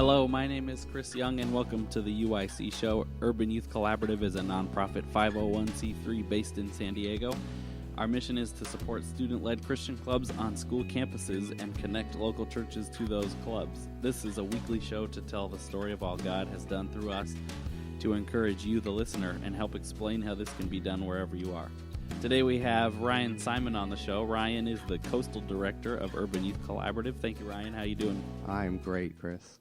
Hello, my name is Chris Young, and welcome to the UYC Show. Urban Youth Collaborative is a nonprofit 501c3 based in San Diego. Our mission is to support student-led Christian clubs on school campuses and connect local churches to those clubs. This is a weekly show to tell the story of all God has done through us, to encourage you, the listener, and help explain how this can be done wherever you are. Today we have Ryan Simon on the show. Ryan is the Coastal Director of Urban Youth Collaborative. Thank you, Ryan. How you doing? I'm great, Chris.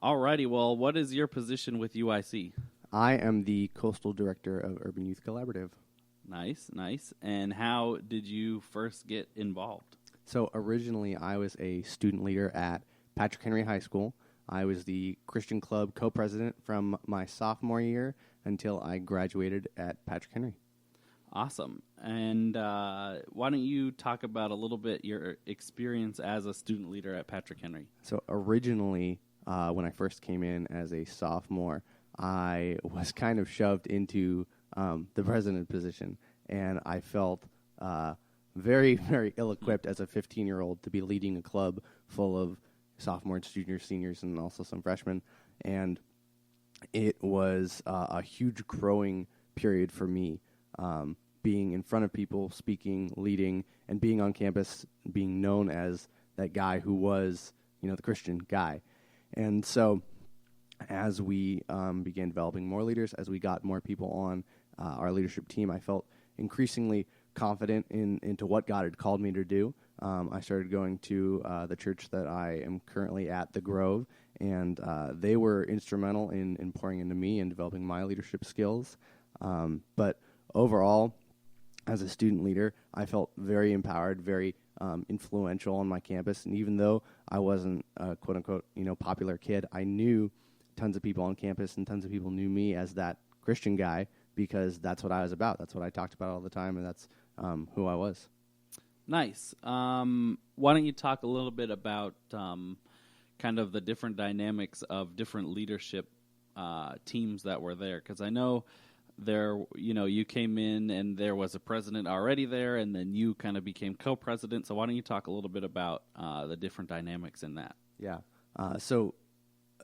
Alrighty, well, what is your position with UIC? I am the Coastal Director of Urban Youth Collaborative. Nice, nice. And how did you first get involved? So originally I was a student leader at Patrick Henry High School. I was the Christian Club co-president from my sophomore year until I graduated at Patrick Henry. Awesome. And why don't you talk about a little bit your experience as a student leader at Patrick Henry? So originally, when I first came in as a sophomore, I was kind of shoved into the president position, and I felt very, very ill-equipped as a 15-year-old to be leading a club full of sophomores, juniors, seniors, and also some freshmen. And it was a huge growing period for me, being in front of people, speaking, leading, and being on campus, being known as that guy who was, the Christian guy. And so as we began developing more leaders, as we got more people on our leadership team, I felt increasingly confident into what God had called me to do. I started going to the church that I am currently at, The Grove, and they were instrumental in pouring into me and developing my leadership skills. But overall, as a student leader, I felt very empowered, very influential on my campus. And even though I wasn't a quote-unquote, popular kid, I knew tons of people on campus, and tons of people knew me as that Christian guy because that's what I was about. That's what I talked about all the time, and that's who I was. Nice. Why don't you talk a little bit about kind of the different dynamics of different leadership teams that were there? Because I know there, you came in and there was a president already there, and then you kind of became co-president. So why don't you talk a little bit about the different dynamics in that? Yeah. So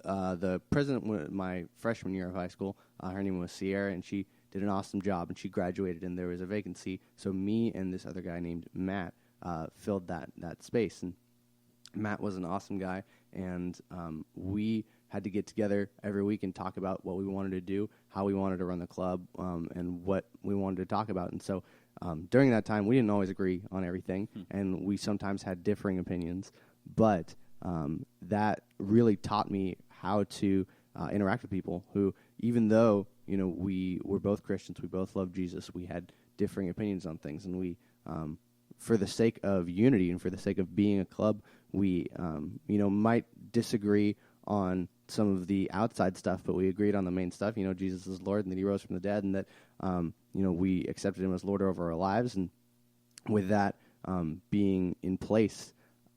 the president, my freshman year of high school, her name was Sierra, and she did an awesome job, and she graduated, and there was a vacancy. So me and this other guy named Matt filled that space, and Matt was an awesome guy, and we had to get together every week and talk about what we wanted to do, how we wanted to run the club, and what we wanted to talk about. And so during that time, we didn't always agree on everything, and we sometimes had differing opinions, but that really taught me how to interact with people who, even though, we were both Christians, we both loved Jesus, we had differing opinions on things, and we, for the sake of unity and for the sake of being a club, we, might disagree on some of the outside stuff, but we agreed on the main stuff. Jesus is Lord, and that He rose from the dead, and that we accepted Him as Lord over our lives. And with that being in place,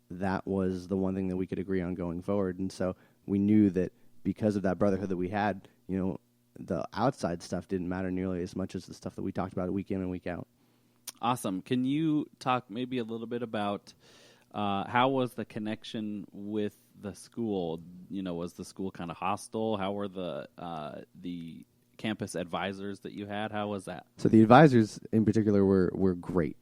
that was the one thing that we could agree on going forward. And so we knew that because of that brotherhood that we had, the outside stuff didn't matter nearly as much as the stuff that we talked about week in and week out. Awesome. Can you talk maybe a little bit about how was the connection with the school? Was the school kind of hostile? How were the campus advisors that you had? How was that? So the advisors in particular were great.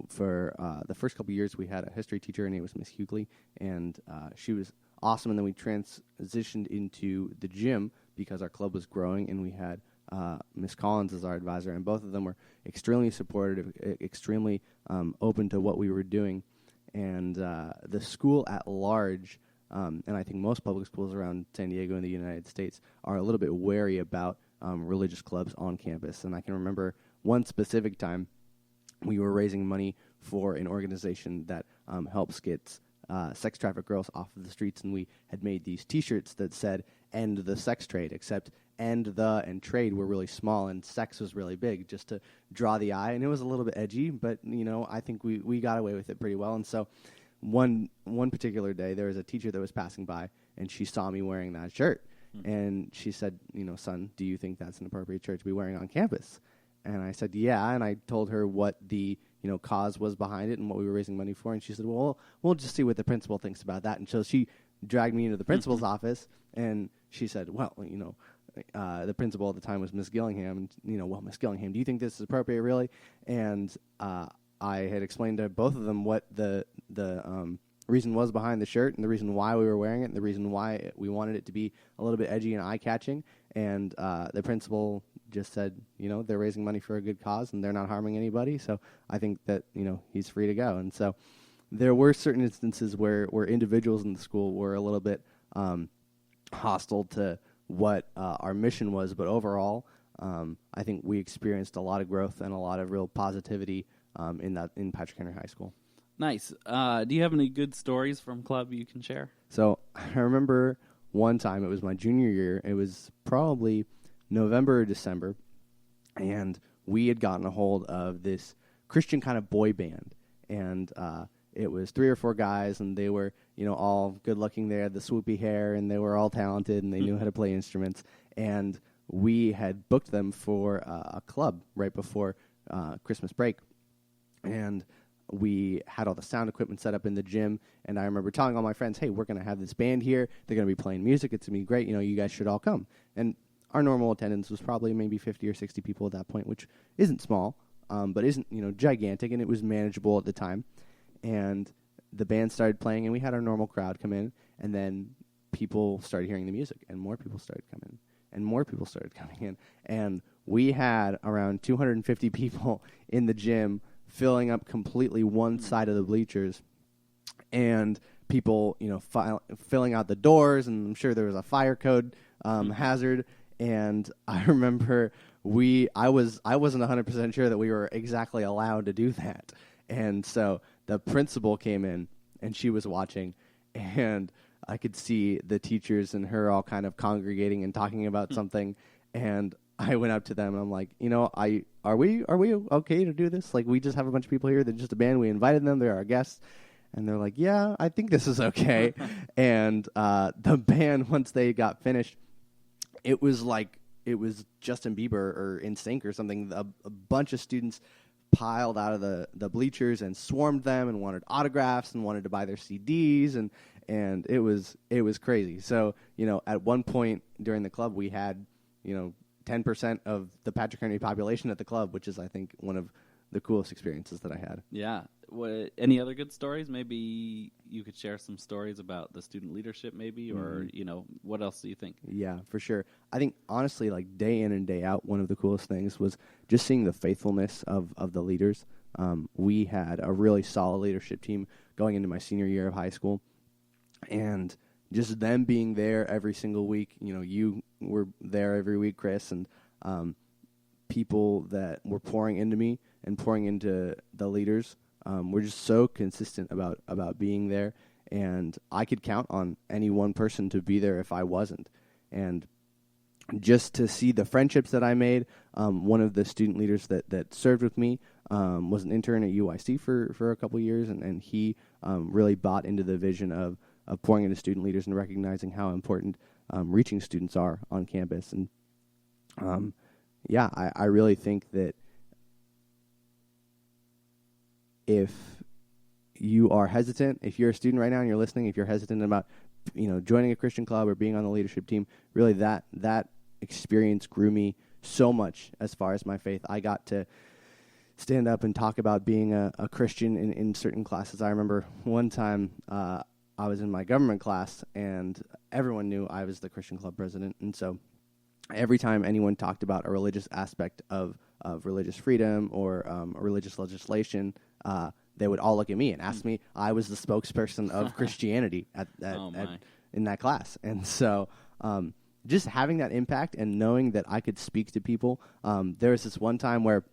For the first couple of years, we had a history teacher, her name was Miss Hughley, and she was awesome. And then we transitioned into the gym because our club was growing, and we had Miss Collins as our advisor, and both of them were extremely supportive, extremely open to what we were doing. And the school at large, and I think most public schools around San Diego and the United States, are a little bit wary about religious clubs on campus. And I can remember one specific time we were raising money for an organization that helps get sex trafficked girls off of the streets, and we had made these T-shirts that said, "End the sex trade," except "end the" and "trade" were really small, and "sex" was really big, just to draw the eye. And it was a little bit edgy, but, I think we got away with it pretty well. And so one particular day, there was a teacher that was passing by, and she saw me wearing that shirt. And she said, "Son, do you think that's an appropriate shirt to be wearing on campus?" And I said, "Yeah," and I told her what the cause was behind it and what we were raising money for. And she said, "Well, we'll just see what the principal thinks about that." And so she dragged me into the principal's office, and she said, well, the principal at the time was Miss Gillingham, and, well, Miss Gillingham, do you think this is appropriate, really? And I had explained to both of them what the reason was behind the shirt and the reason why we were wearing it and the reason why we wanted it to be a little bit edgy and eye-catching. And the principal just said, they're raising money for a good cause and they're not harming anybody, so I think that, he's free to go. And so there were certain instances where individuals in the school were a little bit hostile to what our mission was, but overall, I think we experienced a lot of growth and a lot of real positivity in Patrick Henry High School. Nice. Do you have any good stories from club you can share? So I remember one time, it was my junior year, it was probably November or December, and we had gotten a hold of this Christian kind of boy band, and it was 3 or 4 guys, and they were, all good-looking. They had the swoopy hair, and they were all talented, and they knew how to play instruments, and we had booked them for a club right before Christmas break, and we had all the sound equipment set up in the gym, and I remember telling all my friends, hey, we're going to have this band here. They're going to be playing music. It's going to be great. You guys should all come. And our normal attendance was probably maybe 50 or 60 people at that point, which isn't small, but isn't, gigantic, and it was manageable at the time. And the band started playing, and we had our normal crowd come in, and then people started hearing the music, and more people started coming in, and more people started coming in. And we had around 250 people in the gym filling up completely one side of the bleachers, and people, filling out the doors, and I'm sure there was a fire code hazard. And I remember I wasn't 100% sure that we were exactly allowed to do that. And so the principal came in, and she was watching, and I could see the teachers and her all kind of congregating and talking about something, and I went up to them, and I'm like, are we okay to do this? Like, we just have a bunch of people here. They're just a band. We invited them. They're our guests. And they're like, yeah, I think this is okay. And the band, once they got finished, it was Justin Bieber or NSYNC or something. A bunch of students piled out of the bleachers and swarmed them and wanted autographs and wanted to buy their CDs, and it was crazy. So, at one point during the club, we had, 10% of the Patrick Henry population at the club, which is, I think, one of the coolest experiences that I had. Yeah. Any other good stories? Maybe you could share some stories about the student leadership, maybe, or, what else do you think? Yeah, for sure. I think, honestly, like, day in and day out, one of the coolest things was just seeing the faithfulness of the leaders. We had a really solid leadership team going into my senior year of high school, and just them being there every single week. You were there every week, Chris, and people that were pouring into me and pouring into the leaders were just so consistent about being there, and I could count on any one person to be there if I wasn't. And just to see the friendships that I made, one of the student leaders that served with me was an intern at UYC for a couple years, and he really bought into the vision of pouring into student leaders and recognizing how important reaching students are on campus. And I really think that if you are hesitant, if you're a student right now and you're listening, if you're hesitant about joining a Christian club or being on the leadership team, really that experience grew me so much as far as my faith. I got to stand up and talk about being a Christian in certain classes. I remember one time I was in my government class, and everyone knew I was the Christian club president, and so every time anyone talked about a religious aspect of religious freedom or religious legislation, they would all look at me and ask me. I was the spokesperson of Christianity in that class. And so just having that impact and knowing that I could speak to people. There was this one time where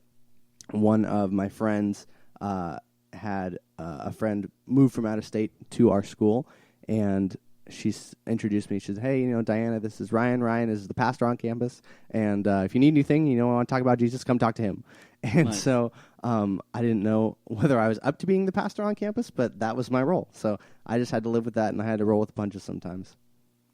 one of my friends had a friend move from out of state to our school, and she introduced me. She said, hey, Diana, this is Ryan. Ryan is the pastor on campus, and if you need anything, want to talk about Jesus, come talk to him. And nice. So I didn't know whether I was up to being the pastor on campus, but that was my role. So I just had to live with that, and I had to roll with the punches sometimes.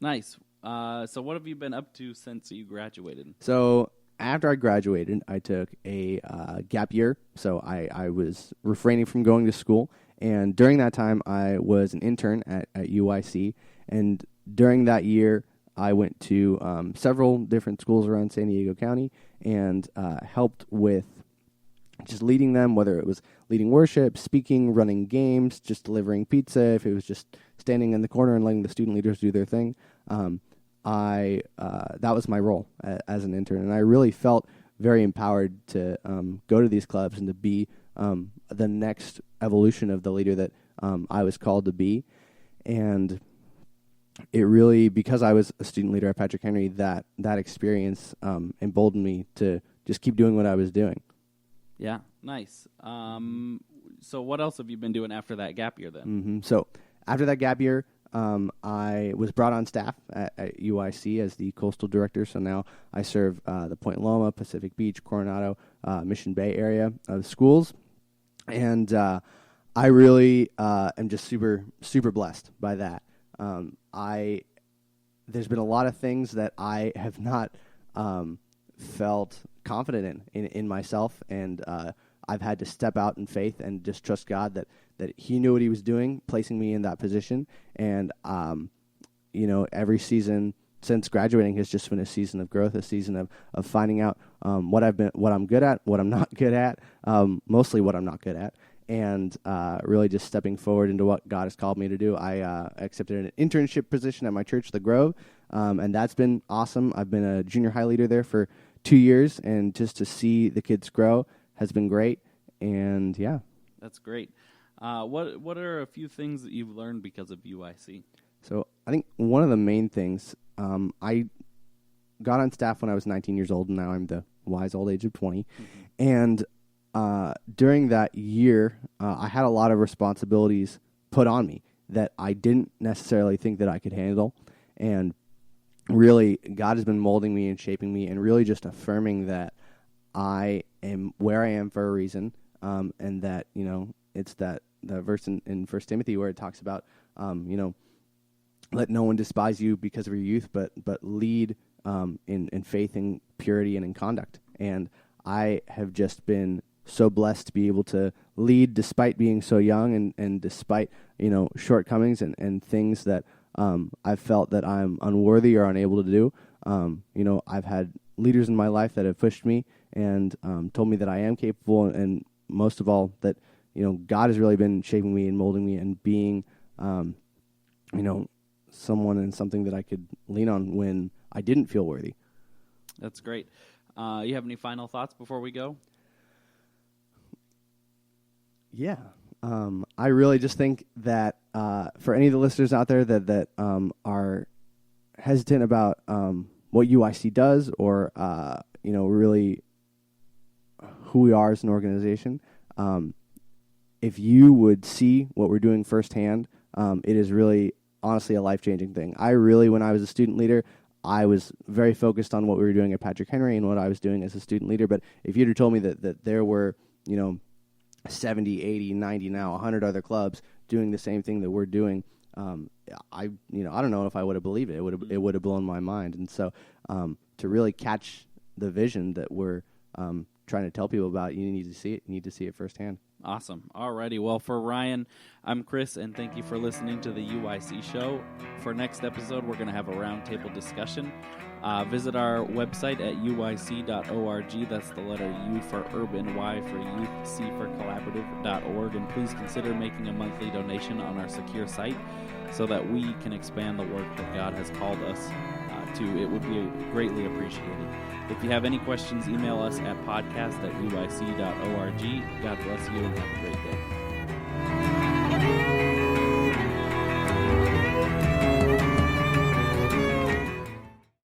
Nice. So what have you been up to since you graduated? So after I graduated, I took a gap year. So I was refraining from going to school. And during that time, I was an intern at UYC. And during that year, I went to several different schools around San Diego County and helped with just leading them, whether it was leading worship, speaking, running games, just delivering pizza, if it was just standing in the corner and letting the student leaders do their thing. That was my role as an intern, and I really felt very empowered to go to these clubs and to be the next evolution of the leader that I was called to be. And it really, because I was a student leader at Patrick Henry, that experience emboldened me to just keep doing what I was doing. Yeah, nice. So what else have you been doing after that gap year then? Mm-hmm. So after that gap year, I was brought on staff at UYC as the coastal director. So now I serve the Point Loma, Pacific Beach, Coronado, Mission Bay area of schools. And I really am just super, super blessed by that. There's been a lot of things that I have not felt confident in myself, and I've had to step out in faith and just trust God that He knew what He was doing, placing me in that position. And every season since graduating has just been a season of growth, a season of finding out what I'm good at, what I'm not good at, mostly what I'm not good at, and really just stepping forward into what God has called me to do. I accepted an internship position at my church, The Grove, and that's been awesome. I've been a junior high leader there for 2 years, and just to see the kids grow has been great. And yeah, that's great. What are a few things that you've learned because of UYC? So I think one of the main things, I got on staff when I was 19 years old, and now I'm the wise old age of 20. Mm-hmm. And during that year, I had a lot of responsibilities put on me that I didn't necessarily think that I could handle. And really, God has been molding me and shaping me and really just affirming that I am where I am for a reason, and that, it's the verse in 1 Timothy where it talks about, let no one despise you because of your youth, but lead in faith and purity and in conduct. And I have just been so blessed to be able to lead despite being so young and despite, shortcomings and things that I've felt that I'm unworthy or unable to do. I've had leaders in my life that have pushed me and told me that I am capable, and most of all, that, God has really been shaping me and molding me and being, someone and something that I could lean on when I didn't feel worthy. That's great. You have any final thoughts before we go? Yeah. I really just think that for any of the listeners out there that are hesitant about what UYC does or really who we are as an organization, if you would see what we're doing firsthand, it is really honestly a life-changing thing. When I was a student leader, I was very focused on what we were doing at Patrick Henry and what I was doing as a student leader. But if you'd have told me that there were 70, 80, 90, now 100 other clubs doing the same thing that we're doing, I don't know if I would have believed it. It would have blown my mind. And so to really catch the vision that we're trying to tell people about, you need to see it. You need to see it firsthand. Awesome. Alrighty. Well, for Ryan, I'm Chris, and thank you for listening to the UYC Show. For next episode, we're going to have a roundtable discussion. Visit our website at uyc.org. That's the letter U for urban, Y for youth, C for collaborative.org. And please consider making a monthly donation on our secure site so that we can expand the work that God has called us to. It would be greatly appreciated. If you have any questions, email us at podcast@uyc.org. God bless you and have a great day.